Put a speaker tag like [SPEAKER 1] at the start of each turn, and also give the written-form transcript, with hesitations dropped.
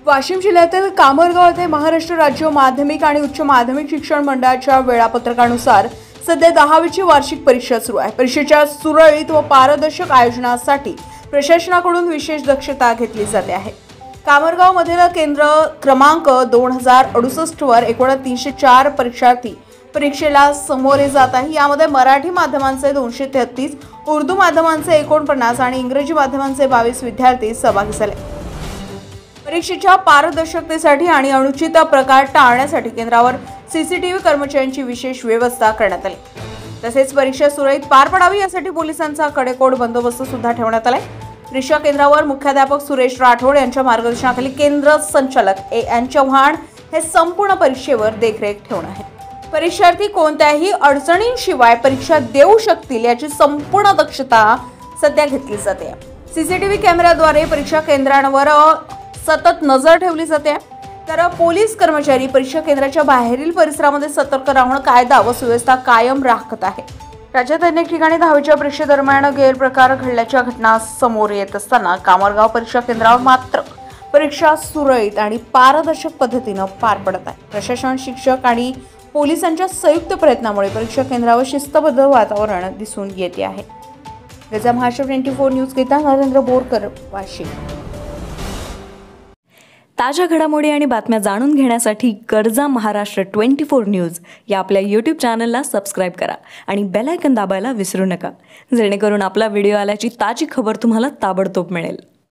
[SPEAKER 1] वाशिम जिल्ह्यातील कामरगाव येथे महाराष्ट्र राज्य माध्यमिक आणि उच्च माध्यमिक शिक्षण मंडळाच्या वेळापत्रकानुसार सध्या 10वीची वार्षिक परीक्षा सुरू आहे। परीक्षेच्या सुरळीत व पारदर्शक आयोजनासाठी प्रशासनाकडून विशेष दक्षता घेतली जाते आहे। कामरगाव मधील केंद्र क्रमांक 2068 वर एकूण 304 परीक्षार्थी परीक्षेला सामोरे जात आहे। यामध्ये मराठी माध्यमांचे 233, उर्दू माध्यमांचे 49 आणि इंग्रजी माध्यमांचे 22 विद्यार्थी सहभागी झाले। परीक्षेच्या पारदर्शकतेसाठी आणि अनुचित प्रकार टाळण्यासाठी केंद्रावर सीसीटीव्ही कर्मचाऱ्यांची विशेष व्यवस्था करण्यात आली। तसेच परीक्षा सुरळीत पार पडावी यासाठी पोलिसांचा कडेकोट बंदोबस्त सुद्धा ठेवण्यात आलाय। परीक्षा केंद्रावर मुख्याध्यापक सुरेश राठोड यांच्या मार्गदर्शनाखाली केंद्र संचालक ए.एन. चव्हाण हे संपूर्ण परीक्षेवर देखरेख ठेवून आहेत। परीक्षार्थी कोणत्याही अडचणींशिवाय परीक्षा देऊ शकतील याची संपूर्ण दक्षता सध्या घेतली जाते। सीसीटीव्ही कॅमेऱ्याद्वारे परीक्षा केंद्रांवर सतत नजर ठेवली जाते। तर पोलीस कर्मचारी परीक्षा केंद्राच्या बाहेरील परिसरामध्ये सतर्क राहून कायदा व सुव्यवस्था कायम राखत आहे। राज्यात अनेक ठिकाणी 10वीच्या परीक्षेदरम्यान गैरप्रकार घडल्याच्या घटना समोर येत असताना कामरगाव परीक्षा केंद्रावर मात्र परीक्षा सुरळीत आणि पारदर्शक पद्धतीने पार पडत आहे। प्रशासन, शिक्षक आणि पोलिसांच्या संयुक्त प्रयत्नामुळे परीक्षा केंद्रावर शिस्तबद्ध वातावरण दिसून येते आहे। गजा महाराष्ट्र 24 न्यूज घेता नरेंद्र बोरकर, वाशिम।
[SPEAKER 2] ताज्या घडामोडी आणि बातम्या जाणून घेण्यासाठी गरजा महाराष्ट्र 24 न्यूज या आपल्या YouTube चॅनलला सबस्क्राइब करा आणि बेल आयकॉन दाबायला विसरू नका, जेणेकरून आपला व्हिडिओ आल्याची ताजी खबर तुम्हाला ताबडतोब मिळेल।